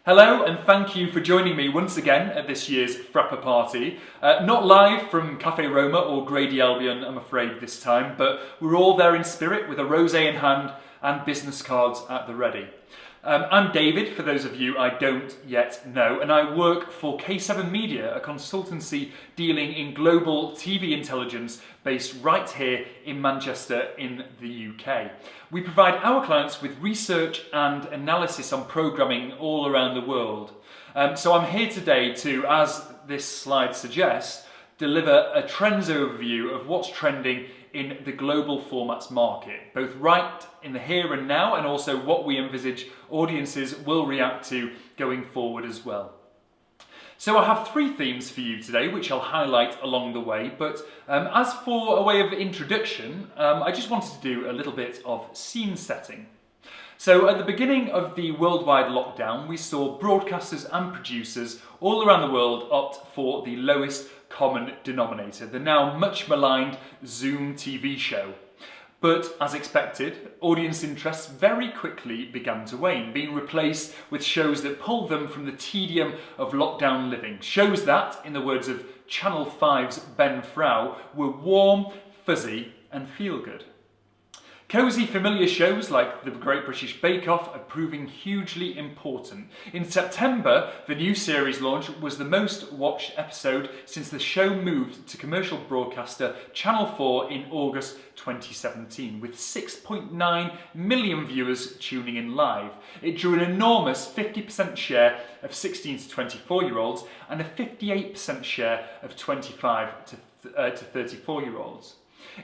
Hello and thank you for joining me once again at this year's FRAPA party. Not live from Cafe Roma or Grady Albion, I'm afraid, this time, but we're all there in spirit with a rosé in hand and business cards at the ready. I'm David, for those of you I don't yet know, and I work for K7 Media, a consultancy dealing in global TV intelligence based right here in Manchester in the UK. We provide our clients with research and analysis on programming all around the world. So I'm here today to, as this slide suggests, deliver a trends overview of what's trending in the global formats market, both right in the here and now and also what we envisage audiences will react to going forward as well. So I have three themes for you today which I'll highlight along the way, but as for a way of introduction, I just wanted to do a little bit of scene setting. So at the beginning of the worldwide lockdown, we saw broadcasters and producers all around the world opt for the lowest common denominator, the now much maligned Zoom TV show. But as expected, audience interest very quickly began to wane, being replaced with shows that pulled them from the tedium of lockdown living. Shows that, in the words of Channel 5's Ben Frau, were warm, fuzzy and feel good. Cosy, familiar shows like the Great British Bake Off are proving hugely important. In September, the new series launch was the most watched episode since the show moved to commercial broadcaster Channel 4 in August 2017, with 6.9 million viewers tuning in live. It drew an enormous 50% share of 16 to 24-year-olds and a 58% share of 25 to 34-year-olds.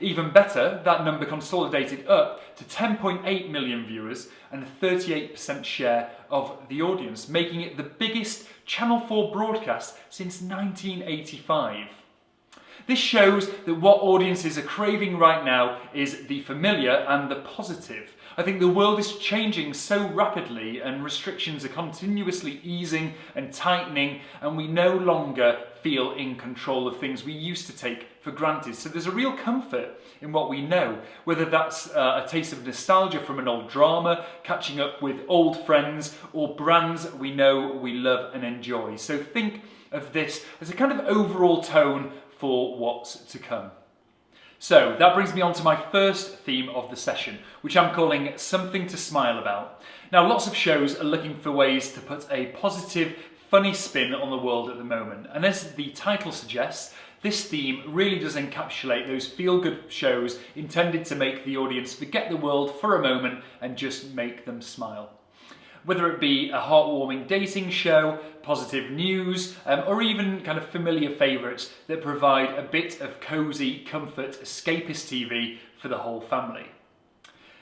Even better, that number consolidated up to 10.8 million viewers and a 38% share of the audience, making it the biggest Channel 4 broadcast since 1985. This shows that what audiences are craving right now is the familiar and the positive. I think the world is changing so rapidly and restrictions are continuously easing and tightening, and we no longer feel in control of things we used to take for granted. So there's a real comfort in what we know, whether that's a taste of nostalgia from an old drama, catching up with old friends, or brands we know we love and enjoy. So think of this as a kind of overall tone for what's to come. So that brings me on to my first theme of the session, which I'm calling Something to Smile About. Now, lots of shows are looking for ways to put a positive, funny spin on the world at the moment. And as the title suggests, this theme really does encapsulate those feel-good shows intended to make the audience forget the world for a moment and just make them smile. Whether it be a heartwarming dating show, positive news, or even kind of familiar favourites that provide a bit of cosy, comfort, escapist TV for the whole family.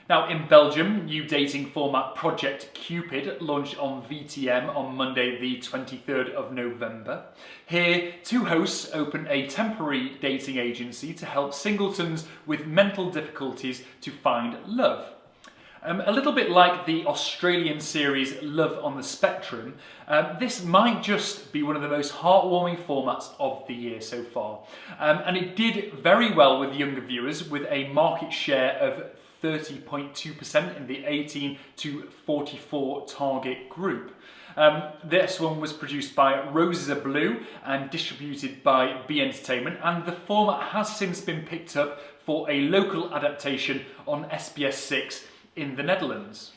Now, in Belgium, new dating format Project Cupid launched on VTM on Monday the 23rd of November. Here, two hosts open a temporary dating agency to help singletons with mental difficulties to find love. A little bit like the Australian series Love on the Spectrum, this might just be one of the most heartwarming formats of the year so far. And it did very well with younger viewers, with a market share of 30.2% in the 18 to 44 target group. This one was produced by Roses Are Blue and distributed by B Entertainment, and the format has since been picked up for a local adaptation on SBS6 in the Netherlands.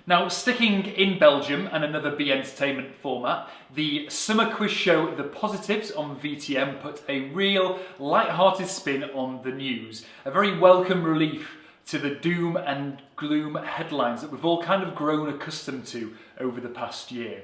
Now, sticking in Belgium and another B Entertainment format, the summer quiz show The Positives on VTM put a real light-hearted spin on the news, a very welcome relief to the doom and gloom headlines that we've all kind of grown accustomed to over the past year.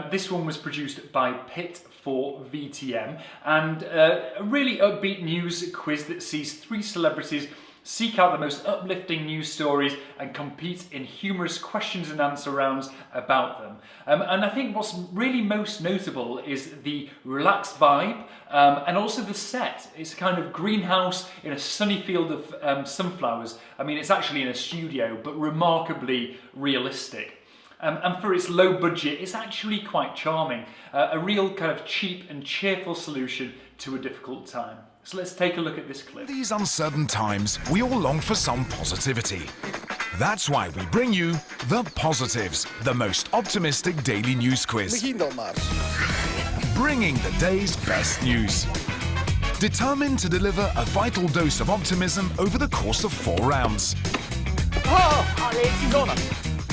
This one was produced by Pitt for VTM, and a really upbeat news quiz that sees three celebrities seek out the most uplifting news stories and compete in humorous questions and answer rounds about them. And I think what's really most notable is the relaxed vibe and also the set. It's a kind of greenhouse in a sunny field of sunflowers. I mean, it's actually in a studio, but remarkably realistic. And for its low budget, it's actually quite charming. A real kind of cheap and cheerful solution to a difficult time. So let's take a look at this clip. In these uncertain times, we all long for some positivity. That's why we bring you The Positives, the most optimistic daily news quiz. Begin dan maar. Bringing the day's best news. Determined to deliver a vital dose of optimism over the course of 4 rounds.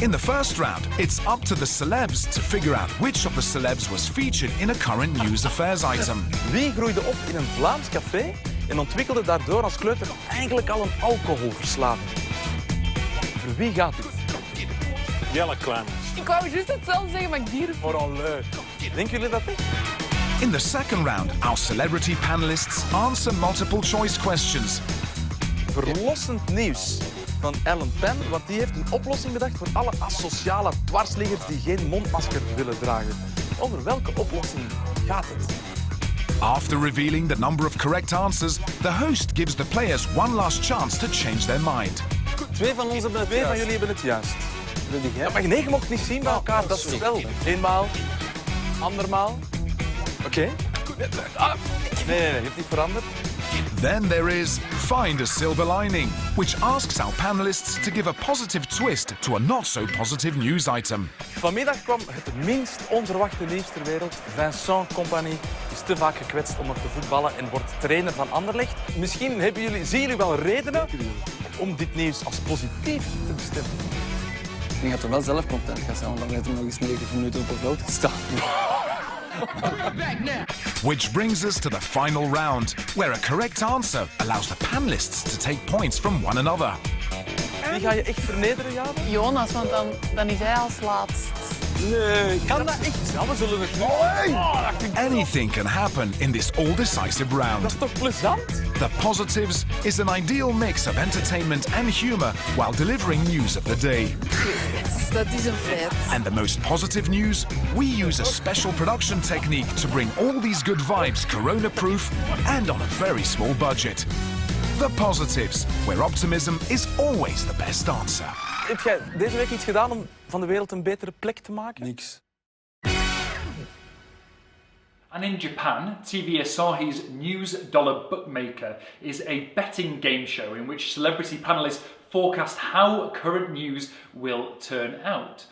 In the first round, it's up to the celebs to figure out which of the celebs was featured in a current news affairs item. Wie groeide op in een Vlaams café en ontwikkelde daardoor als kleuter eigenlijk al een alcoholverslaving? Voor wie gaat het? Jelle Klein. Ik wou juist hetzelfde zeggen, maar ik durf. Vooral leuk. Denken jullie dat echt? In the second round, our celebrity panelists answer multiple choice questions. Verlossend nieuws van Ellen Penn, want die heeft een oplossing bedacht voor alle asociale dwarsliggers die geen mondmasker willen dragen. Over welke oplossing gaat het? After revealing the number of correct answers, the host gives the players one last chance to change their mind. Twee van jullie hebben het juist. Ja, maar nee, je mocht niet zien bij elkaar, dat is het spel. Eenmaal, andermaal. Oké. Nee, je hebt niet veranderd. Then there is Find a Silver Lining, which asks our panelists to give a positive twist to a not-so-positive news item. Vanmiddag kwam het minst onverwachte nieuws ter wereld. Vincent Compagnie is te vaak gekwetst om nog te voetballen en wordt trainer van Anderlecht. Misschien zien jullie wel redenen om dit nieuws als positief te bestemmen. Ik denk dat hij wel zelf content gaat zijn, want dan heeft hij nog eens 90 minuten op het veld gestaan. Which brings us to the final round, where a correct answer allows the panelists to take points from one another. Wie ga je echt vernederen, Jaden? Jonas, want dan is hij als laatst. Nee, kan dat echt? Ja, we zullen het Anything can happen in this all-decisive Dat round. is toch plezant? The Positives is an ideal mix of entertainment and humor while delivering news of the day. Dat is een feit. And the most positive news? We use a special production technique to bring all these good vibes corona-proof and on a very small budget. The Positives, where optimism is always the best answer. Heb jij deze week iets gedaan om van de wereld een betere plek te maken? Niks. And in Japan, TV Asahi's News Dollar Bookmaker is a betting game show in which celebrity panelists forecast how current news will turn out.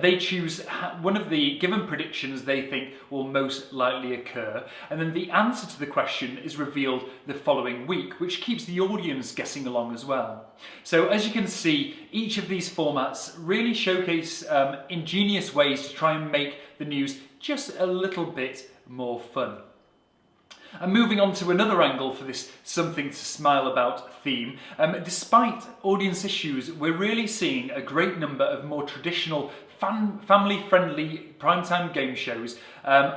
They choose one of the given predictions they think will most likely occur, and then the answer to the question is revealed the following week, which keeps the audience guessing along as well. So as you can see, each of these formats really showcase ingenious ways to try and make the news just a little bit more fun. And moving on to another angle for this something to smile about theme, despite audience issues, we're really seeing a great number of more traditional family-friendly primetime game shows,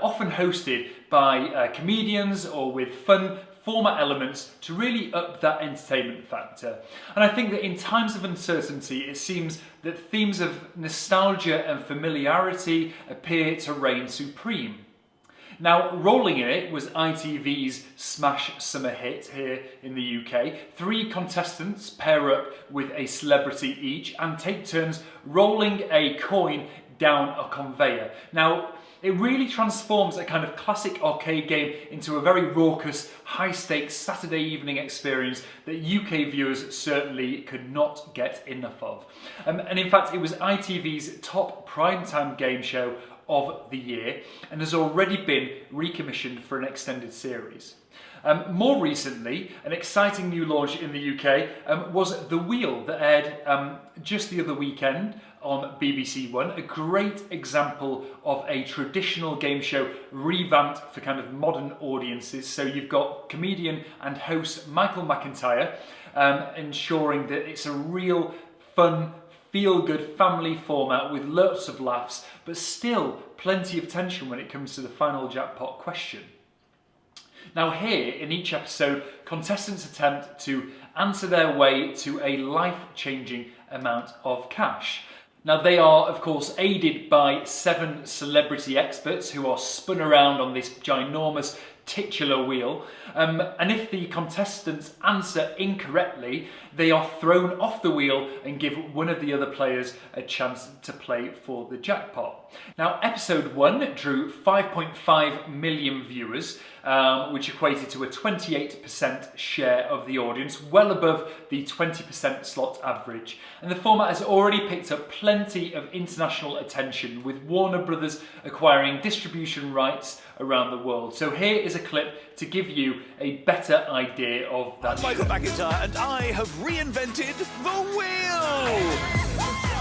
often hosted by comedians or with fun format elements to really up that entertainment factor. And I think that in times of uncertainty, it seems that themes of nostalgia and familiarity appear to reign supreme. Now, rolling in it was ITV's smash summer hit here in the UK. 3 contestants pair up with a celebrity each and take turns rolling a coin down a conveyor. Now, it really transforms a kind of classic arcade game into a very raucous, high-stakes Saturday evening experience that UK viewers certainly could not get enough of. And in fact, it was ITV's top primetime game show of the year and has already been recommissioned for an extended series. More recently, an exciting new launch in the UK was The Wheel that aired just the other weekend on BBC One, a great example of a traditional game show revamped for kind of modern audiences. So you've got comedian and host Michael McIntyre ensuring that it's a real fun, feel-good family format with lots of laughs, but still plenty of tension when it comes to the final jackpot question. Now here, in each episode, contestants attempt to answer their way to a life-changing amount of cash. Now they are, of course, aided by 7 celebrity experts who are spun around on this ginormous titular wheel, and if the contestants answer incorrectly, they are thrown off the wheel and give one of the other players a chance to play for the jackpot. Now, episode 1 drew 5.5 million viewers, which equated to a 28% share of the audience, well above the 20% slot average. And the format has already picked up plenty of international attention, with Warner Brothers acquiring distribution rights around the world. So here is a clip to give you a better idea of that. I'm Michael McIntyre, and I have reinvented the wheel!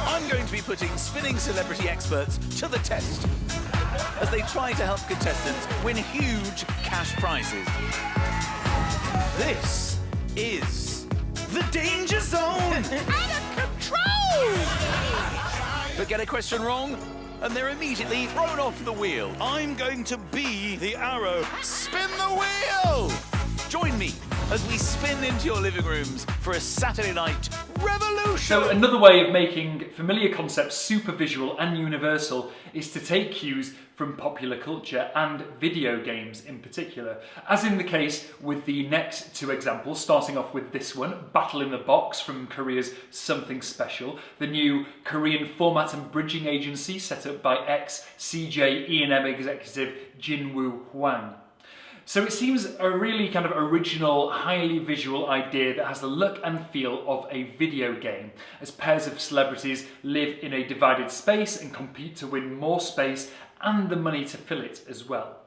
I'm going to be putting spinning celebrity experts to the test as they try to help contestants win huge cash prizes. This is the danger zone! Out of control! But get a question wrong, and they're immediately thrown off the wheel. I'm going to be the arrow. Spin the wheel! Join me as we spin into your living rooms for a Saturday night revolution! So another way of making familiar concepts super visual and universal is to take cues from popular culture and video games in particular. As in the case with the next two examples, starting off with this one, Battle in the Box from Korea's Something Special, the new Korean format and bridging agency set up by ex-CJ E&M executive Jin-Woo Hwang. So it seems a really kind of original, highly visual idea that has the look and feel of a video game, as pairs of celebrities live in a divided space and compete to win more space and the money to fill it as well.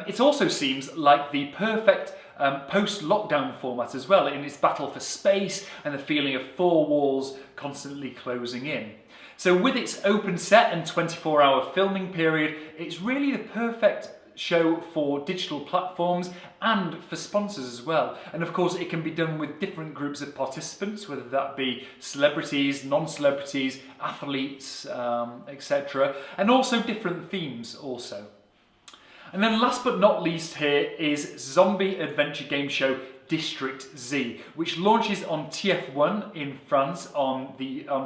It also seems like the perfect post-lockdown format as well, in its battle for space and the feeling of four walls constantly closing in. So with its open set and 24-hour filming period, it's really the perfect show for digital platforms and for sponsors as well. And of course it can be done with different groups of participants, whether that be celebrities, non-celebrities, athletes, etc. And also different themes also. And then last but not least here is zombie adventure game show District Z, which launches on TF1 in France on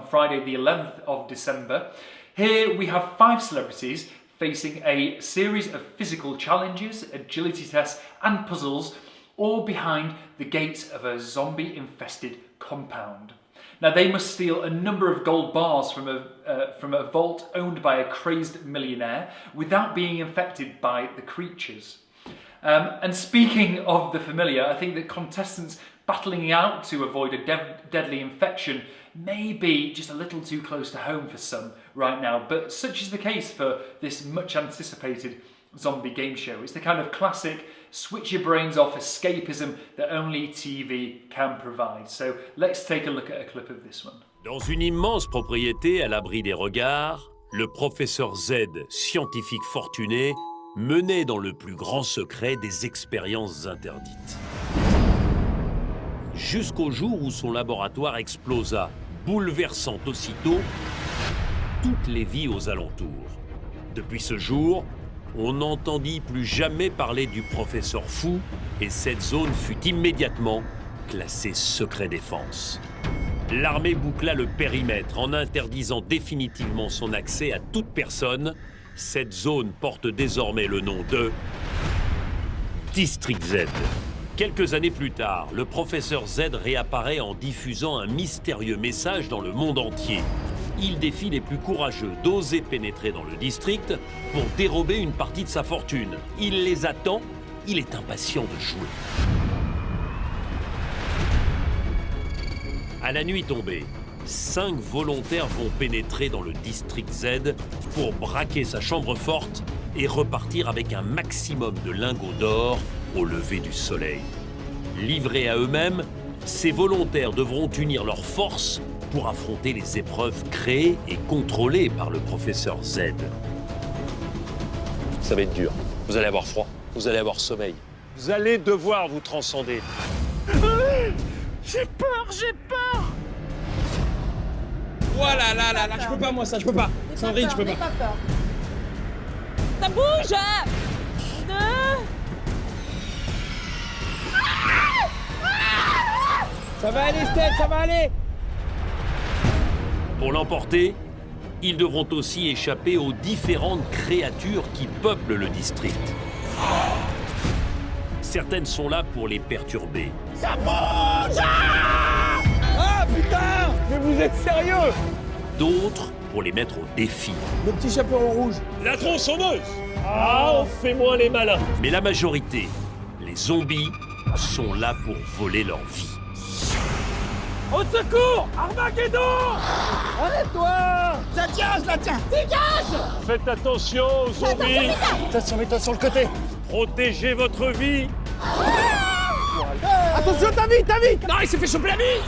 Friday the 11th of December. Here we have 5 celebrities facing a series of physical challenges, agility tests and puzzles, all behind the gates of a zombie-infested compound. Now they must steal a number of gold bars from a vault owned by a crazed millionaire without being infected by the creatures. And speaking of the familiar, I think that contestants battling out to avoid a deadly infection may be just a little too close to home for some right now, but such is the case for this much anticipated zombie game show. It's the kind of classic switch your brains off escapism that only TV can provide. So let's take a look at a clip of this one. Dans une immense propriété à l'abri des regards, le professeur Z, scientifique fortuné, menait dans le plus grand secret des expériences interdites. Jusqu'au jour où son laboratoire explosa, bouleversant aussitôt toutes les vies aux alentours. Depuis ce jour, on n'entendit plus jamais parler du professeur fou et cette zone fut immédiatement classée secret défense. L'armée boucla le périmètre en interdisant définitivement son accès à toute personne. Cette zone porte désormais le nom de District Z. Quelques années plus tard, le professeur Z réapparaît en diffusant un mystérieux message dans le monde entier. Il défie les plus courageux d'oser pénétrer dans le district pour dérober une partie de sa fortune. Il les attend, il est impatient de jouer. À la nuit tombée, 5 volontaires vont pénétrer dans le District Z pour braquer sa chambre forte et repartir avec un maximum de lingots d'or au lever du soleil. Livrés à eux-mêmes, ces volontaires devront unir leurs forces pour affronter les épreuves créées et contrôlées par le professeur Z. Ça va être dur. Vous allez avoir froid, vous allez avoir sommeil. Vous allez devoir vous transcender. J'ai peur, j'ai peur. Voilà, là, je peux pas moi ça, je peux pas. Sandrine, je peux pas. N'aie pas peur. Ça bouge. Ça va aller, Steph, ça va aller. Pour l'emporter, ils devront aussi échapper aux différentes créatures qui peuplent le district. Certaines sont là pour les perturber. Ça bouge! Ah putain! Mais vous êtes sérieux? D'autres pour les mettre au défi. Le petit chaperon rouge. La tronçonneuse! Ah, fais-moi les malins! Mais la majorité, les zombies, sont là pour voler leur vie. Au secours! Armageddon! Arrête-toi! Je la tiens! Dégage! Faites attention aux zombies! Attention, mets-toi sur le côté! Protégez votre vie! Attention, ta vie! Non, il s'est fait choper la vie!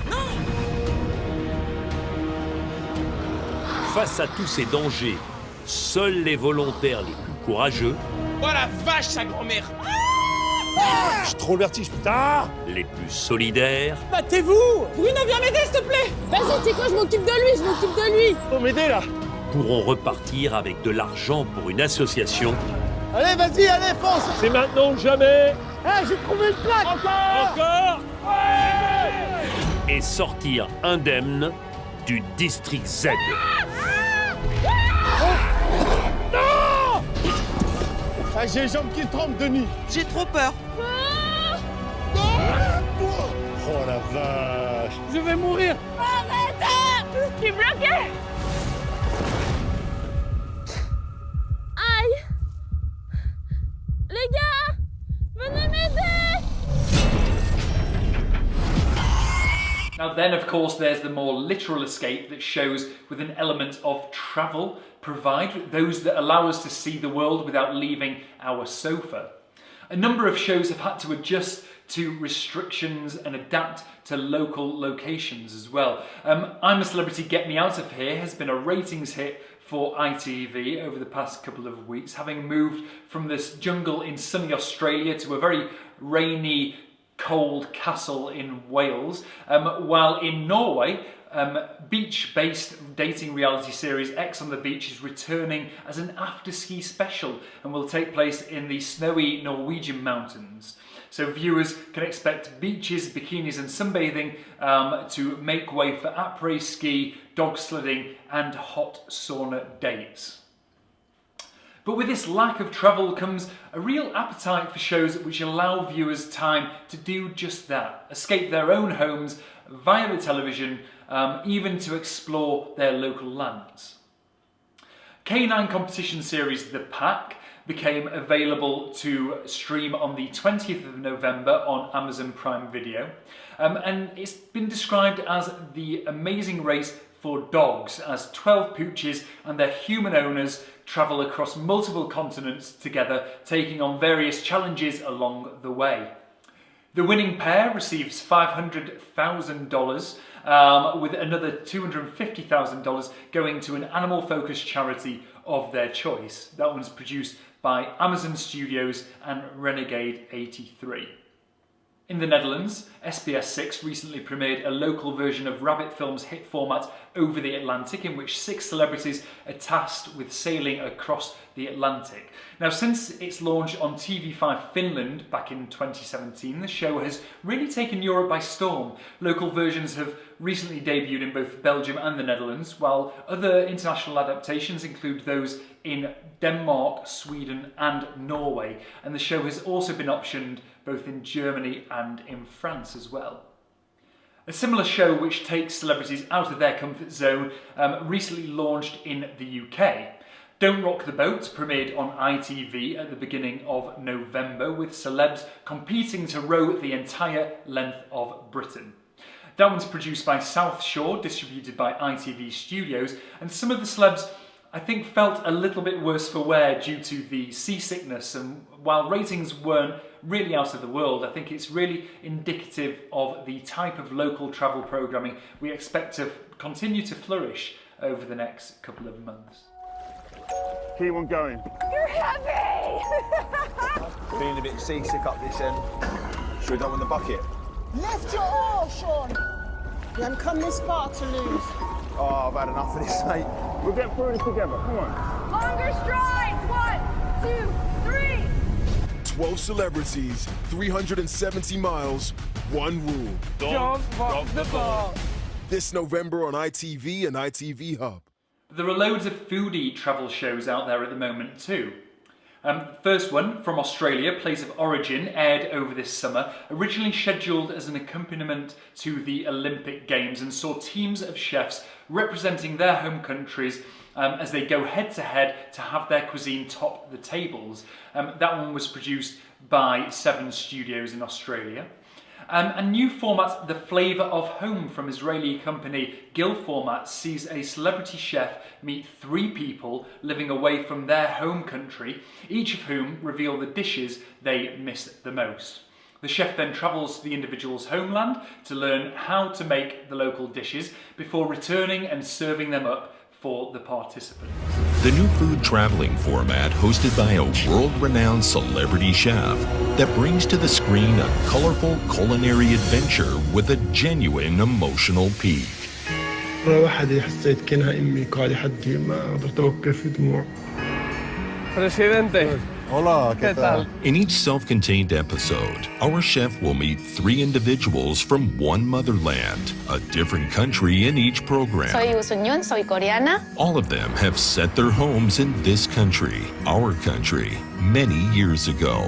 Face à tous ces dangers, seuls les volontaires les plus courageux, Oh la vache, sa grand-mère! J'ai trop le vertige, putain! les plus solidaires, Battez-vous! Bruno, viens m'aider, s'il te plaît! Vas-y, tu sais quoi, je m'occupe de lui! Faut m'aider là! pourront repartir avec de l'argent pour une association Allez, vas-y, allez, fonce! C'est maintenant ou jamais! J'ai trouvé une plaque! Encore! Ouais! et sortir indemne du District Z. Non! J'ai les jambes qui tremblent, Denis! J'ai trop peur! Oh la vache! Je vais mourir! Arrête! Je suis bloqué! Aïe! Les gars! Venez m'aider! Now then, of course, there's the more literal escape that shows with an element of travel, provide those that allow us to see the world without leaving our sofa. A number of shows have had to adjust to restrictions and adapt to local locations as well. I'm a Celebrity, Get Me Out of Here has been a ratings hit for ITV over the past couple of weeks, having moved from this jungle in sunny Australia to a very rainy, cold castle in Wales, while in Norway, beach-based dating reality series X on the Beach is returning as an after-ski special and will take place in the snowy Norwegian mountains. So viewers can expect beaches, bikinis and sunbathing to make way for après-ski, dog sledding and hot sauna dates. But with this lack of travel comes a real appetite for shows which allow viewers time to do just that, escape their own homes via the television, even to explore their local lands. K9 competition series The Pack became available to stream on the 20th of November on Amazon Prime Video, and it's been described as the amazing race for dogs, as 12 pooches and their human owners travel across multiple continents together, taking on various challenges along the way. The winning pair receives $500,000, with another $250,000 going to an animal-focused charity of their choice. That one's produced by Amazon Studios and Renegade 83. In the Netherlands, SBS6 recently premiered a local version of Rabbit Film's hit format Over the Atlantic, in which 6 celebrities are tasked with sailing across the Atlantic. Now, since its launch on TV5 Finland back in 2017, the show has really taken Europe by storm. Local versions have recently debuted in both Belgium and the Netherlands, while other international adaptations include those in Denmark, Sweden and Norway. And the show has also been optioned both in Germany and in France as well. A similar show which takes celebrities out of their comfort zone recently launched in the UK. Don't Rock the Boat premiered on ITV at the beginning of November, with celebs competing to row the entire length of Britain. That one's produced by South Shore, distributed by ITV Studios, and some of the celebs I think felt a little bit worse for wear due to the seasickness, and while ratings weren't really out of the world, I think it's really indicative of the type of local travel programming we expect to continue to flourish over the next couple of months. Keep on going. You're heavy! Feeling a bit seasick up this end. Should we go in the bucket? Lift your oar, Sean! You haven't come this far to lose. Oh, I've had enough of this, mate. We'll get through this together, come on. Longer strides! 1, 2, 3! 12 celebrities, 370 miles, one rule. Don't rock the boat. This November on ITV and ITV Hub. There are loads of foodie travel shows out there at the moment too. First one, from Australia, Place of Origin, aired over this summer, originally scheduled as an accompaniment to the Olympic Games, and saw teams of chefs representing their home countries as they go head to head to have their cuisine top the tables. That one was produced by K7's studios in Australia. A new format, The Flavour of Home, from Israeli company Gill Format, sees a celebrity chef meet 3 people living away from their home country, each of whom reveal the dishes they miss the most. The chef then travels to the individual's homeland to learn how to make the local dishes before returning and serving them up for the participants. The new food traveling format, hosted by a world-renowned celebrity chef, that brings to the screen a colorful culinary adventure with a genuine emotional peak. Presidente. Hola, ¿qué tal? In each self-contained episode, our chef will meet 3 individuals from one motherland, a different country in each program. Soy Usuñón, soy coreana. All of them have set their homes in this country, our country, many years ago.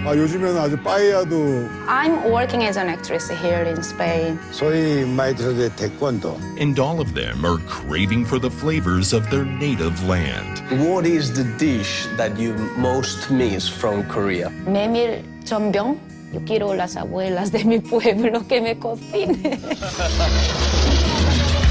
요즘에는 아주 빠에야도. I'm working as an actress here in Spain. Soy maestro de taekwondo. And all of them are craving for the flavors of their native land. What is the dish that you most miss from Korea? 메밀 전병. Yo quiero las abuelas de mi pueblo que me cocinen.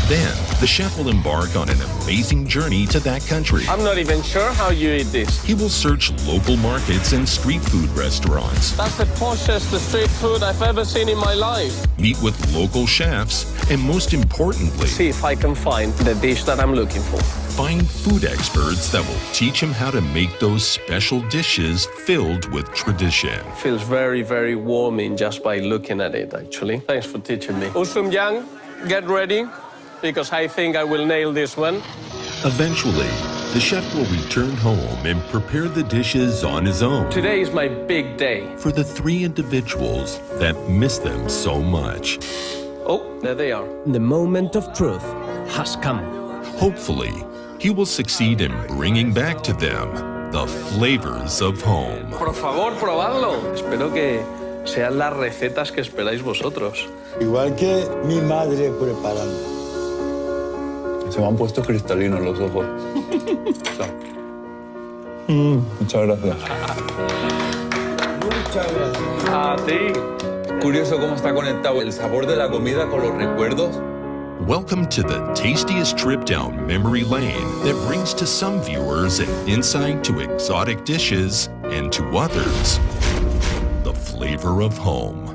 Then, the chef will embark on an amazing journey to that country. I'm not even sure how you eat this. He will search local markets and street food restaurants. That's the poshest street food I've ever seen in my life. Meet with local chefs, and most importantly, see if I can find the dish that I'm looking for. Find food experts that will teach him how to make those special dishes filled with tradition. Feels very, very warming just by looking at it, actually. Thanks for teaching me. Usum Yang, get ready, because I think I will nail this one. Eventually, the chef will return home and prepare the dishes on his own. Today is my big day. For the 3 individuals that miss them so much. Oh, there they are. The moment of truth has come. Hopefully, he will succeed in bringing back to them the flavors of home. Por favor, probadlo. Espero que sean las recetas que esperáis vosotros. Igual que mi madre preparando. Se me han puesto cristalinos los ojos. Muchas gracias. Muchas gracias. A ti. Curioso cómo está conectado el sabor de la comida con los recuerdos. Welcome to the tastiest trip down memory lane that brings to some viewers an insight to exotic dishes and to others, the flavor of home.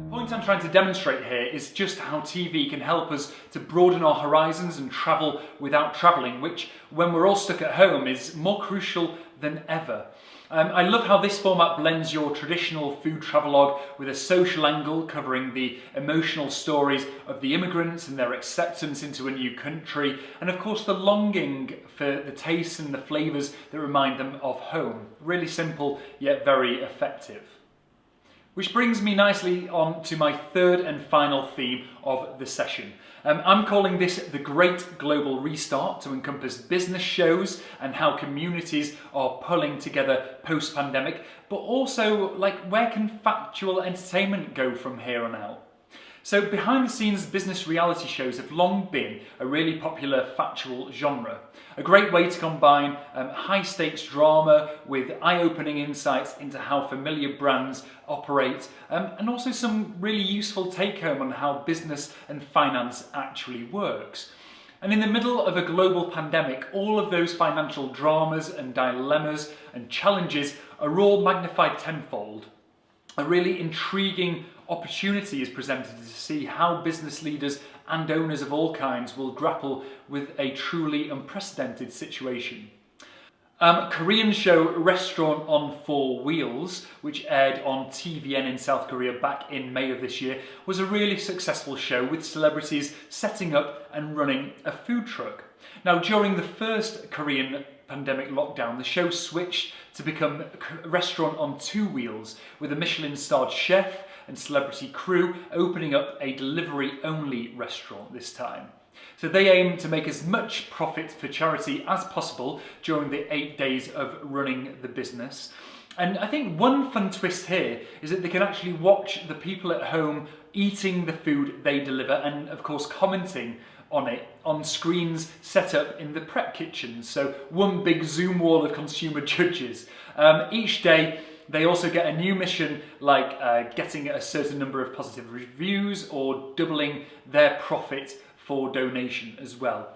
The point I'm trying to demonstrate here is just how TV can help us to broaden our horizons and travel without travelling, which, when we're all stuck at home, is more crucial than ever. I love how this format blends your traditional food travelogue with a social angle covering the emotional stories of the immigrants and their acceptance into a new country, and of course the longing for the tastes and the flavours that remind them of home. Really simple, yet very effective. Which brings me nicely on to my 3rd and final theme of the session. I'm calling this the Great Global Restart, to encompass business shows and how communities are pulling together post-pandemic, but also, like, where can factual entertainment go from here on out? So behind-the-scenes business reality shows have long been a really popular factual genre. A great way to combine high-stakes drama with eye-opening insights into how familiar brands operate, and also some really useful take-home on how business and finance actually works. And in the middle of a global pandemic, all of those financial dramas and dilemmas and challenges are all magnified tenfold. A really intriguing opportunity is presented to see how business leaders and owners of all kinds will grapple with a truly unprecedented situation. Korean show Restaurant on 4 Wheels, which aired on TVN in South Korea back in May of this year, was a really successful show with celebrities setting up and running a food truck. Now, during the first Korean pandemic lockdown, the show switched to become a Restaurant on 2 Wheels, with a Michelin-starred chef and celebrity crew opening up a delivery-only restaurant this time. So they aim to make as much profit for charity as possible during the 8 days of running the business. And I think one fun twist here is that they can actually watch the people at home eating the food they deliver and of course commenting on it on screens set up in the prep kitchens. So one big Zoom wall of consumer judges. Each day they also get a new mission, like getting a certain number of positive reviews or doubling their profit for donation as well.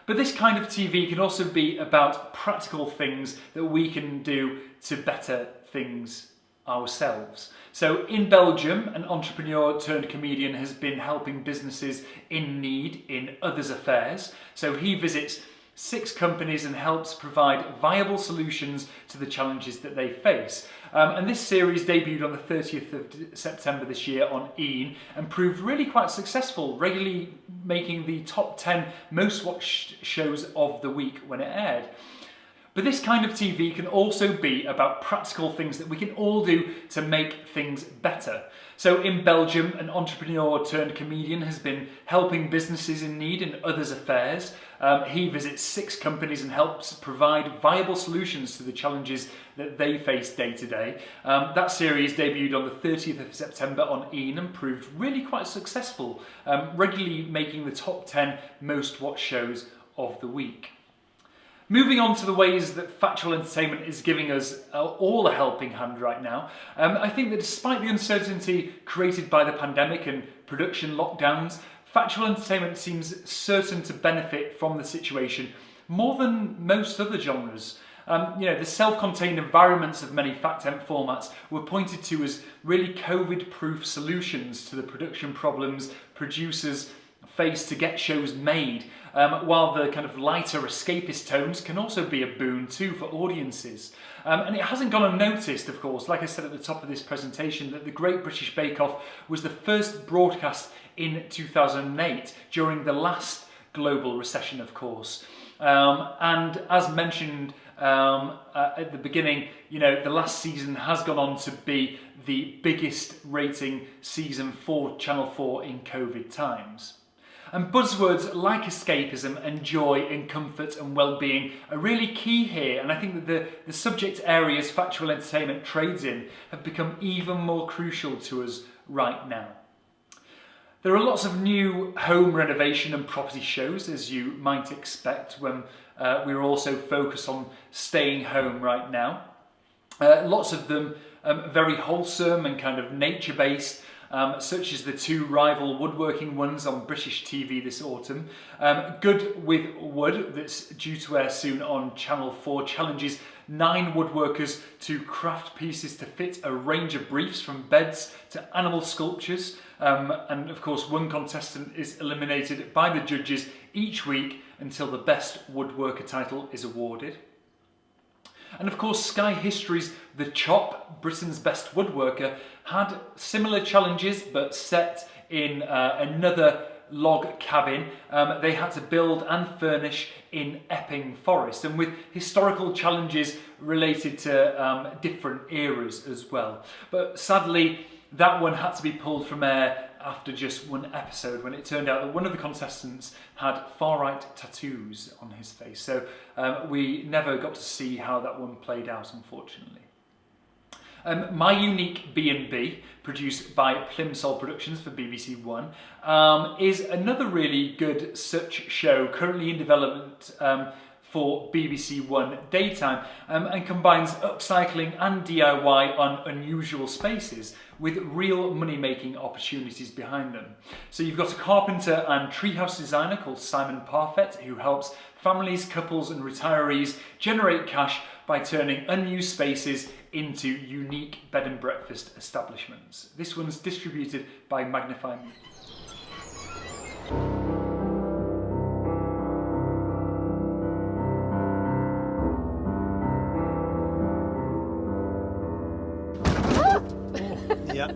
But this kind of TV can also be about practical things that we can do to better things ourselves. So in Belgium, an entrepreneur turned comedian has been helping businesses in need in others' affairs. So he visits 6 companies and helps provide viable solutions to the challenges that they face. And this series debuted on the 30th of September this year on EEN and proved really quite successful, regularly making the top 10 most watched shows of the week when it aired. But this kind of TV can also be about practical things that we can all do to make things better. So in Belgium, an entrepreneur turned comedian has been helping businesses in need in others' affairs. He visits 6 companies and helps provide viable solutions to the challenges that they face day to day. That series debuted on the 30th of September on EEN and proved really quite successful, regularly making the top 10 most watched shows of the week. Moving on to the ways that factual entertainment is giving us all a helping hand right now, I think that despite the uncertainty created by the pandemic and production lockdowns, factual entertainment seems certain to benefit from the situation more than most other genres. The self-contained environments of many fact-temp formats were pointed to as really COVID-proof solutions to the production problems producers face to get shows made, while the kind of lighter escapist tones can also be a boon too for audiences. And it hasn't gone unnoticed, of course, like I said at the top of this presentation, that the Great British Bake Off was the first broadcast in 2008 during the last global recession, of course. And as mentioned at the beginning, the last season has gone on to be the biggest rating season for Channel 4 in COVID times. And buzzwords like escapism and joy and comfort and well-being are really key here, and I think that the subject areas factual entertainment trades in have become even more crucial to us right now. There are lots of new home renovation and property shows, as you might expect when we're also focused on staying home right now. Lots of them very wholesome and kind of nature-based, such as the 2 rival woodworking ones on British TV this autumn. Good with Wood, that's due to air soon on Channel 4, challenges 9 woodworkers to craft pieces to fit a range of briefs from beds to animal sculptures. And of course, one contestant is eliminated by the judges each week until the best woodworker title is awarded. And of course, Sky History's The Chop, Britain's Best Woodworker, had similar challenges but set in another log cabin. They had to build and furnish in Epping Forest, and with historical challenges related to different eras as well. But sadly, that one had to be pulled from air after just one episode, when it turned out that one of the contestants had far-right tattoos on his face. So we never got to see how that one played out, unfortunately. My Unique B&B, produced by Plimsoll Productions for BBC One, is another really good such show currently in development for BBC One daytime, and combines upcycling and DIY on unusual spaces with real money-making opportunities behind them. So you've got a carpenter and treehouse designer called Simon Parfett, who helps families, couples and retirees generate cash by turning unused spaces into unique bed and breakfast establishments. This one's distributed by Magnify Media. Yeah.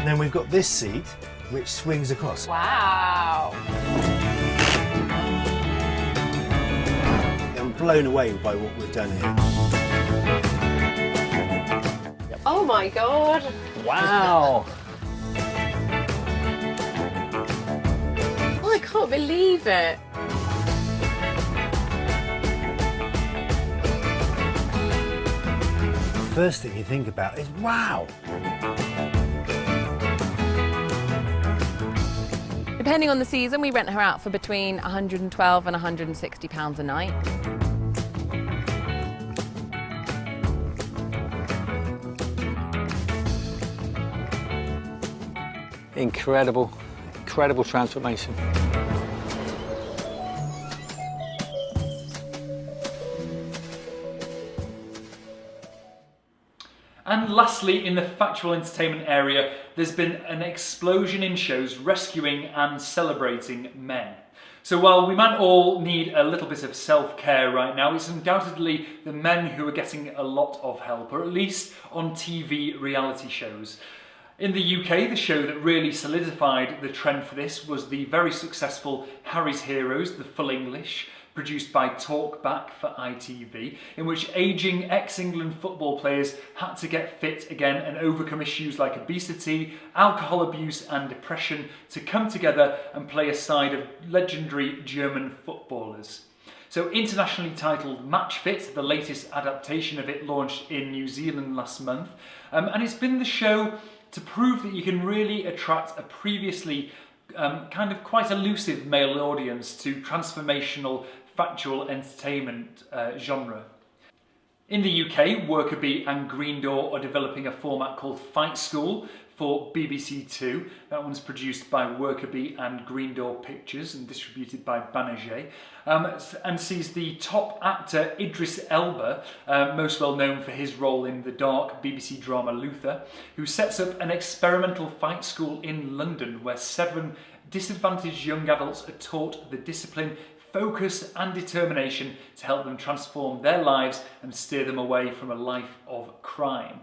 Then we've got this seat, which swings across. Wow. blown away by what we've done here. Oh my God. Wow. Oh, I can't believe it. First thing you think about is, wow. Depending on the season, we rent her out for between £112 and £160 a night. Incredible, incredible transformation. And lastly, in the factual entertainment area, there's been an explosion in shows rescuing and celebrating men. So while we might all need a little bit of self-care right now, it's undoubtedly the men who are getting a lot of help, or at least on TV reality shows. In the UK, the show that really solidified the trend for this was the very successful Harry's Heroes, The Full English, produced by Talkback for ITV, in which ageing ex-England football players had to get fit again and overcome issues like obesity, alcohol abuse and depression to come together and play a side of legendary German footballers. So internationally titled Match Fit, the latest adaptation of it launched in New Zealand last month, and it's been the show to prove that you can really attract a previously kind of quite elusive male audience to transformational factual entertainment genre. In the UK, Worker Bee and Green Door are developing a format called Fight School for BBC Two. That one's produced by Worker Bee and Green Door Pictures and distributed by Banijay, and sees the top actor Idris Elba, most well known for his role in the dark BBC drama Luther, who sets up an experimental fight school in London where 7 disadvantaged young adults are taught the discipline, focus and determination to help them transform their lives and steer them away from a life of crime.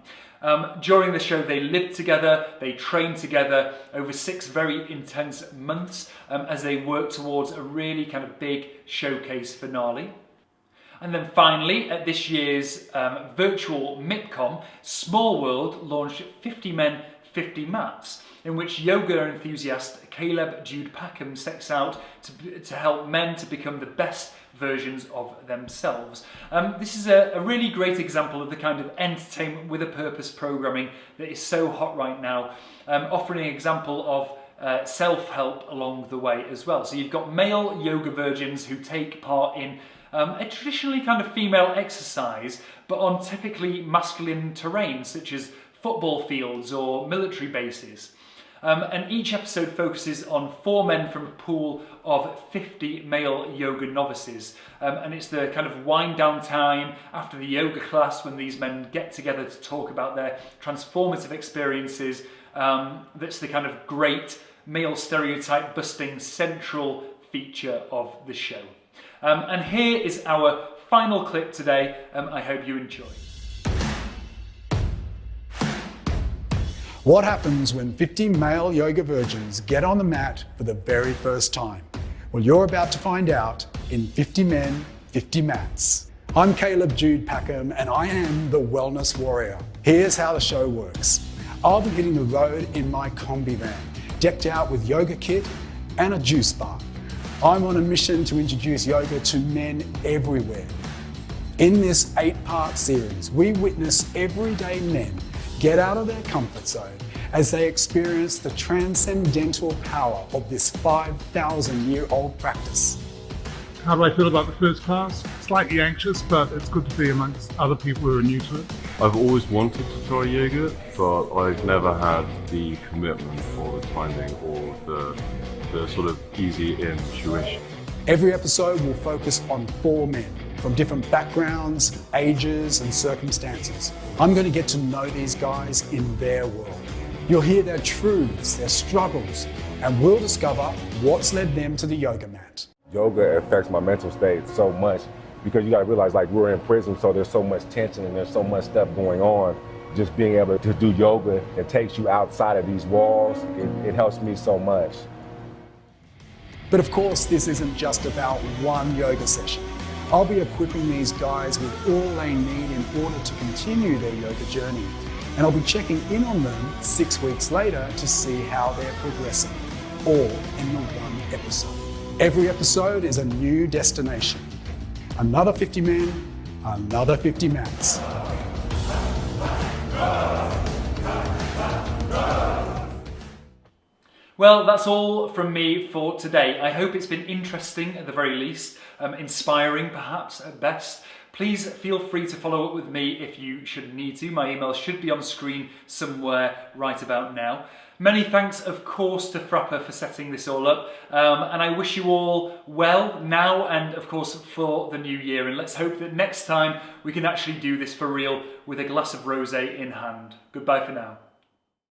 During the show they lived together, they trained together over 6 very intense months as they worked towards a really kind of big showcase finale. And then finally, at this year's virtual MIPCOM, Small World launched 50 Men, 50 Mats, in which yoga enthusiast Caleb Jude Packham sets out to help men to become the best versions of themselves. This is a really great example of the kind of entertainment with a purpose programming that is so hot right now, offering an example of self-help along the way as well. So you've got male yoga virgins who take part in a traditionally kind of female exercise, but on typically masculine terrain, such as football fields or military bases. And each episode focuses on 4 men from a pool of 50 male yoga novices. And it's the kind of wind down time after the yoga class when these men get together to talk about their transformative experiences. That's the kind of great male stereotype busting central feature of the show. And here is our final clip today. I hope you enjoy. What happens when 50 male yoga virgins get on the mat for the very first time? Well, you're about to find out in 50 Men, 50 Mats. I'm Caleb Jude Packham and I am the Wellness Warrior. Here's how the show works. I'll be hitting the road in my combi van, decked out with yoga kit and a juice bar. I'm on a mission to introduce yoga to men everywhere. In this 8-part series, we witness everyday men get out of their comfort zone as they experience the transcendental power of this 5,000-year-old practice. How do I feel about the first class? Slightly anxious, but it's good to be amongst other people who are new to it. I've always wanted to try yoga, but I've never had the commitment or the timing or the sort of easy in tuition. Every episode will focus on 4 men from different backgrounds, ages and circumstances. I'm going to get to know these guys in their world. You'll hear their truths, their struggles, and we'll discover what's led them to the yoga mat. Yoga affects my mental state so much because you got to realize, like, we're in prison, so there's so much tension and there's so much stuff going on. Just being able to do yoga, it takes you outside of these walls. It helps me so much. But of course, this isn't just about one yoga session. I'll be equipping these guys with all they need in order to continue their yoga journey. And I'll be checking in on them 6 weeks later to see how they're progressing, all in the one episode. Every episode is a new destination. Another 50 men, another 50 mats. Well, that's all from me for today. I hope it's been interesting at the very least, inspiring perhaps at best. Please feel free to follow up with me if you should need to. My email should be on screen somewhere right about now. Many thanks, of course, to FRAPA for setting this all up. And I wish you all well now and, of course, for the new year. And let's hope that next time we can actually do this for real with a glass of rosé in hand. Goodbye for now.